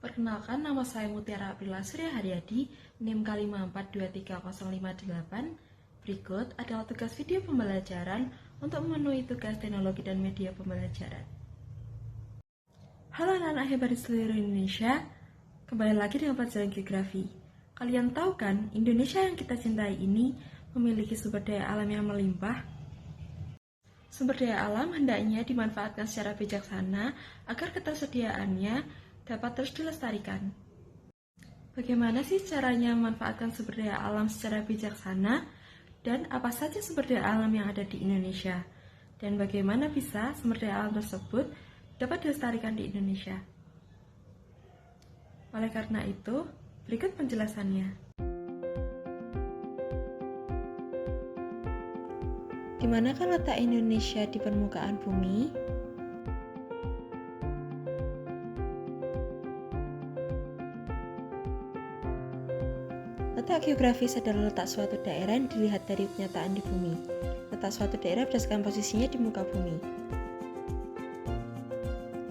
Perkenalkan, nama saya Mutiara Aprila Surya Haryadi, NIM K54230558. Berikut adalah tugas video pembelajaran untuk memenuhi tugas teknologi dan media pembelajaran. Halo anak-anak hebat di seluruh Indonesia, kembali lagi dengan pelajaran geografi. Kalian tahu kan, Indonesia yang kita cintai ini memiliki sumber daya alam yang melimpah. Sumber daya alam hendaknya dimanfaatkan secara bijaksana agar ketersediaannya dapat terus dilestarikan. Bagaimana sih caranya memanfaatkan sumber daya alam secara bijaksana? Dan apa saja sumber daya alam yang ada di Indonesia? Dan bagaimana bisa sumber daya alam tersebut dapat dilestarikan di Indonesia? Oleh karena itu, berikut penjelasannya. Di manakah letak Indonesia di permukaan bumi? Letak geografis adalah letak suatu daerah yang dilihat dari kenyataan di bumi. Letak suatu daerah berdasarkan posisinya di muka bumi.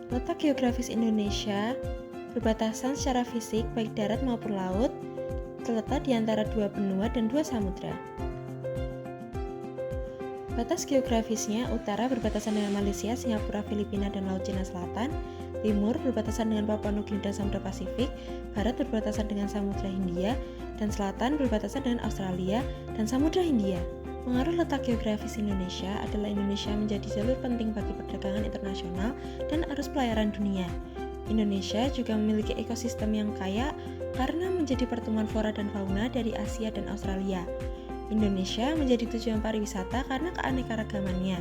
Letak geografis Indonesia berbatasan secara fisik baik darat maupun laut, terletak di antara dua benua dan dua samudra. Batas geografisnya, utara berbatasan dengan Malaysia, Singapura, Filipina, dan Laut Cina Selatan, timur berbatasan dengan Papua Nugini dan Samudra Pasifik, barat berbatasan dengan Samudra Hindia, dan selatan berbatasan dengan Australia dan Samudra Hindia. Pengaruh letak geografis Indonesia adalah Indonesia menjadi jalur penting bagi perdagangan internasional dan arus pelayaran dunia. Indonesia juga memiliki ekosistem yang kaya karena menjadi pertemuan flora dan fauna dari Asia dan Australia. Indonesia menjadi tujuan pariwisata karena keanekaragamannya.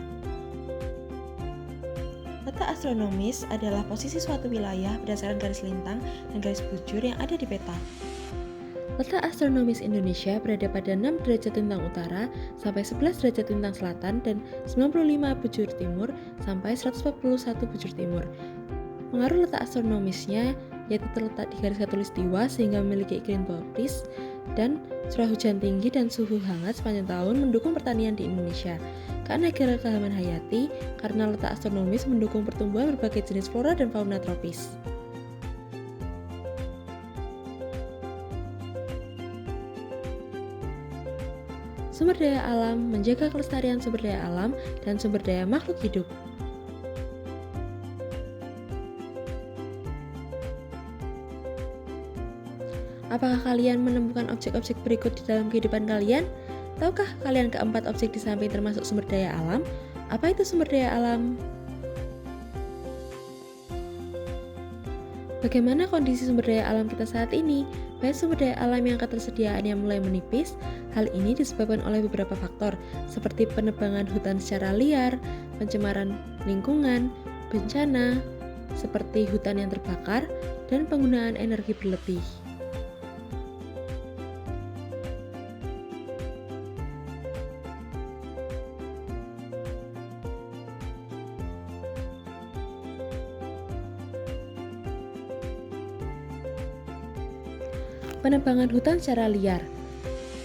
Letak astronomis adalah posisi suatu wilayah berdasarkan garis lintang dan garis bujur yang ada di peta. Letak astronomis Indonesia berada pada 6 derajat lintang utara sampai 11 derajat lintang selatan dan 95 bujur timur sampai 141 bujur timur. Pengaruh letak astronomisnya yaitu terletak di garis khatulistiwa sehingga memiliki iklim tropis dan curah hujan tinggi dan suhu hangat sepanjang tahun mendukung pertanian di Indonesia. Keanekaragaman hayati karena letak astronomis mendukung pertumbuhan berbagai jenis flora dan fauna tropis. Sumber daya alam menjaga kelestarian sumber daya alam dan sumber daya makhluk hidup. Apakah kalian menemukan objek-objek berikut di dalam kehidupan kalian? Tahukah kalian keempat objek di samping termasuk sumber daya alam? Apa itu sumber daya alam? Bagaimana kondisi sumber daya alam kita saat ini? Baik sumber daya alam yang ketersediaannya mulai menipis. Hal ini disebabkan oleh beberapa faktor, seperti penebangan hutan secara liar, pencemaran lingkungan, bencana, seperti hutan yang terbakar, dan penggunaan energi berlebih. Penebangan hutan secara liar,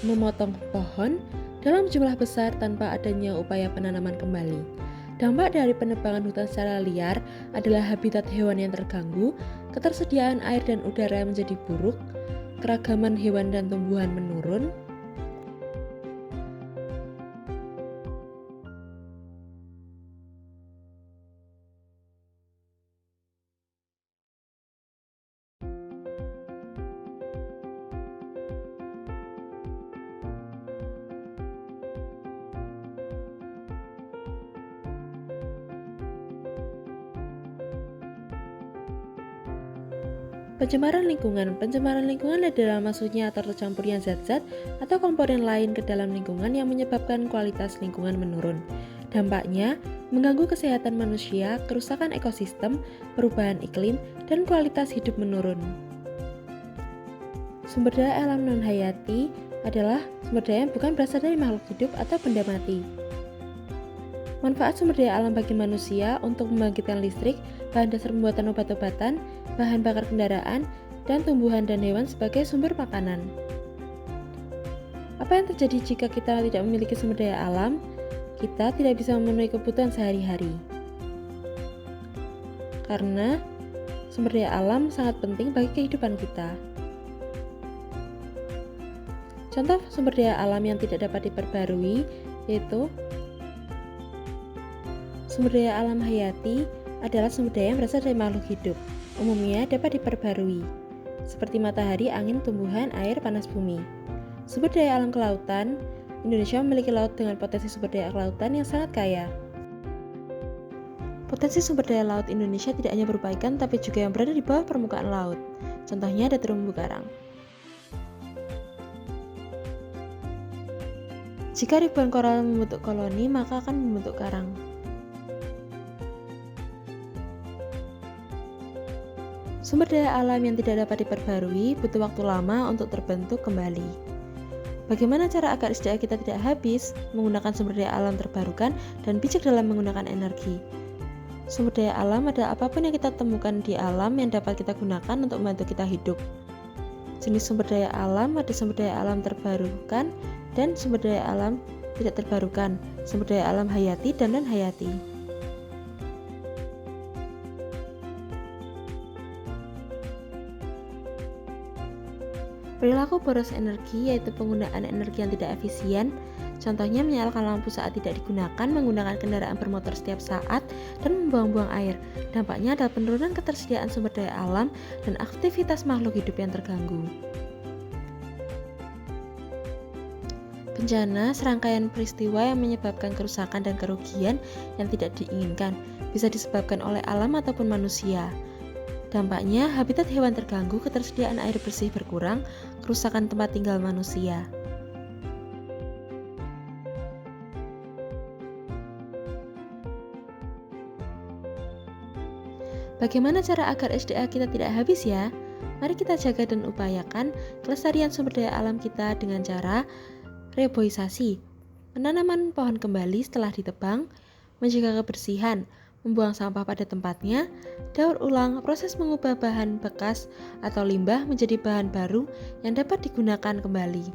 memotong pohon dalam jumlah besar tanpa adanya upaya penanaman kembali. Dampak dari penebangan hutan secara liar adalah habitat hewan yang terganggu, ketersediaan air dan udara yang menjadi buruk, keragaman hewan dan tumbuhan menurun, pencemaran lingkungan. Pencemaran lingkungan adalah maksudnya atau tercampurnya zat-zat atau komponen lain ke dalam lingkungan yang menyebabkan kualitas lingkungan menurun. Dampaknya mengganggu kesehatan manusia, kerusakan ekosistem, perubahan iklim, dan kualitas hidup menurun. Sumber daya alam non-hayati adalah sumber daya yang bukan berasal dari makhluk hidup atau benda mati. Manfaat sumber daya alam bagi manusia untuk membangkitkan listrik, bahan dasar pembuatan obat-obatan, bahan bakar kendaraan, dan tumbuhan dan hewan sebagai sumber makanan. Apa yang terjadi jika kita tidak memiliki sumber daya alam? Kita tidak bisa memenuhi kebutuhan sehari-hari. Karena sumber daya alam sangat penting bagi kehidupan kita. Contoh sumber daya alam yang tidak dapat diperbarui yaitu sumber daya alam hayati adalah sumber daya yang berasal dari makhluk hidup. Umumnya dapat diperbarui, seperti matahari, angin, tumbuhan, air, panas bumi. Sumber daya alam kelautan, Indonesia memiliki laut dengan potensi sumber daya kelautan yang sangat kaya. Potensi sumber daya laut Indonesia tidak hanya berupa ikan, tapi juga yang berada di bawah permukaan laut. Contohnya ada terumbu karang. Jika ribuan koral membentuk koloni, maka akan membentuk karang. Sumber daya alam yang tidak dapat diperbarui butuh waktu lama untuk terbentuk kembali. Bagaimana cara agar SDA kita tidak habis? Menggunakan sumber daya alam terbarukan dan bijak dalam menggunakan energi. Sumber daya alam adalah apapun yang kita temukan di alam yang dapat kita gunakan untuk membantu kita hidup. Jenis sumber daya alam ada sumber daya alam terbarukan dan sumber daya alam tidak terbarukan, sumber daya alam hayati dan non-hayati. Perilaku boros energi yaitu penggunaan energi yang tidak efisien, contohnya menyalakan lampu saat tidak digunakan, menggunakan kendaraan bermotor setiap saat, dan membuang-buang air. Dampaknya adalah penurunan ketersediaan sumber daya alam dan aktivitas makhluk hidup yang terganggu. Bencana, serangkaian peristiwa yang menyebabkan kerusakan dan kerugian yang tidak diinginkan, bisa disebabkan oleh alam ataupun manusia. Dampaknya, habitat hewan terganggu, ketersediaan air bersih berkurang, kerusakan tempat tinggal manusia. Bagaimana cara agar SDA kita tidak habis ya? Mari kita jaga dan upayakan kelestarian sumber daya alam kita dengan cara reboisasi, penanaman pohon kembali setelah ditebang, menjaga kebersihan, membuang sampah pada tempatnya, daur ulang, proses mengubah bahan bekas atau limbah menjadi bahan baru yang dapat digunakan kembali.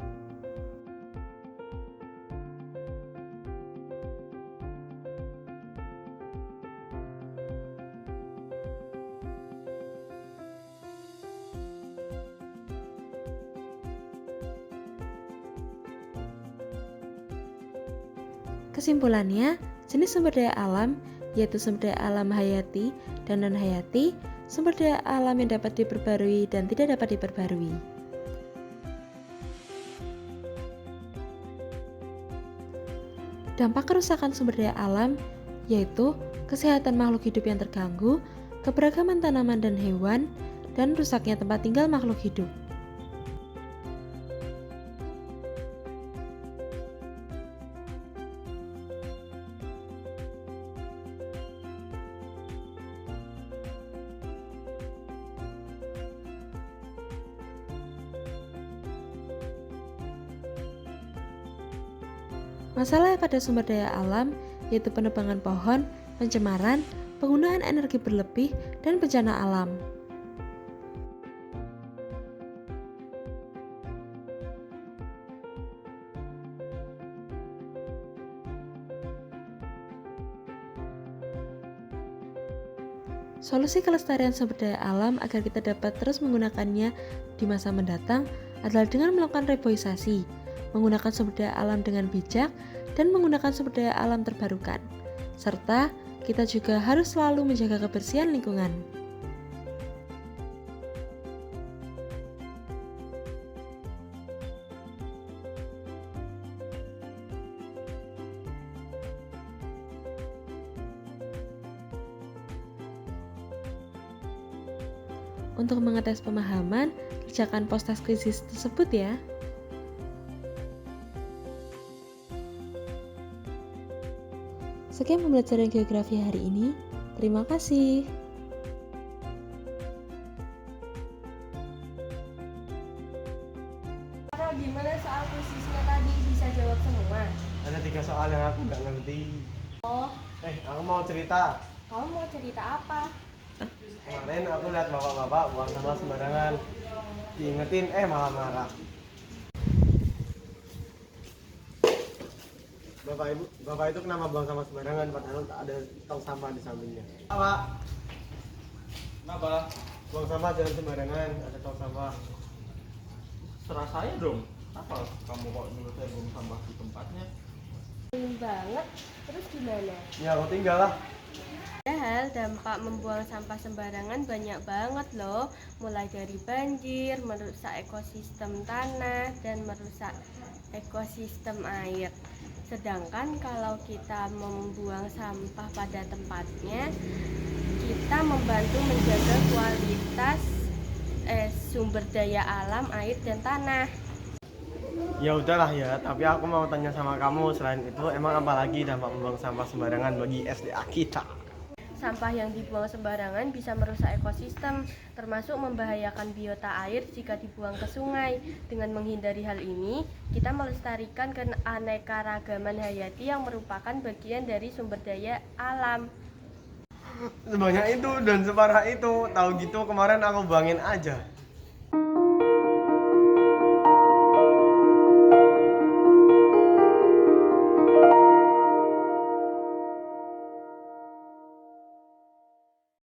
Kesimpulannya, jenis sumber daya alam yaitu sumber daya alam hayati dan non-hayati, sumber daya alam yang dapat diperbarui dan tidak dapat diperbarui. Dampak kerusakan sumber daya alam yaitu kesehatan makhluk hidup yang terganggu, keberagaman tanaman dan hewan, dan rusaknya tempat tinggal makhluk hidup. Masalah pada sumber daya alam yaitu penebangan pohon, pencemaran, penggunaan energi berlebih, dan bencana alam. Solusi kelestarian sumber daya alam agar kita dapat terus menggunakannya di masa mendatang adalah dengan melakukan reboisasi, menggunakan sumber daya alam dengan bijak, dan menggunakan sumber daya alam terbarukan. Serta kita juga harus selalu menjaga kebersihan lingkungan. Untuk mengetes pemahaman, kerjakan post-test krisis tersebut ya. Sekian pembelajaran geografi hari ini. Terima kasih. Gimana soal kuisisnya tadi? Bisa jawab semua? Ada 3 soal yang aku nggak ngerti. Oh, Aku mau cerita. kamu mau cerita apa? Kemarin aku lihat bapak-bapak buang sampah sembarangan. Diingetin, malah marah. Bapak itu kenapa buang sampah sembarangan padahal tak ada tong sampah di sampingnya? Pak, Apa? Buang sampah jangan sembarangan, ada tong sampah. Serah saya dong. Apa kamu kok nyuruh saya buang sampah di tempatnya? Banget. Terus gimana? Ya aku tinggal lah. Padahal dampak membuang sampah sembarangan banyak banget loh. Mulai dari banjir, merusak ekosistem tanah, dan merusak ekosistem air. Sedangkan kalau kita membuang sampah pada tempatnya, kita membantu menjaga kualitas sumber daya alam, air, dan tanah. Ya udahlah ya, tapi aku mau tanya sama kamu, selain itu emang apa lagi dampak membuang sampah sembarangan bagi SDA kita? Sampah yang dibuang sembarangan bisa merusak ekosistem, termasuk membahayakan biota air jika dibuang ke sungai. Dengan menghindari hal ini, kita melestarikan keanekaragaman hayati yang merupakan bagian dari sumber daya alam. Sebanyak itu dan separah itu, tahu gitu kemarin aku buangin aja.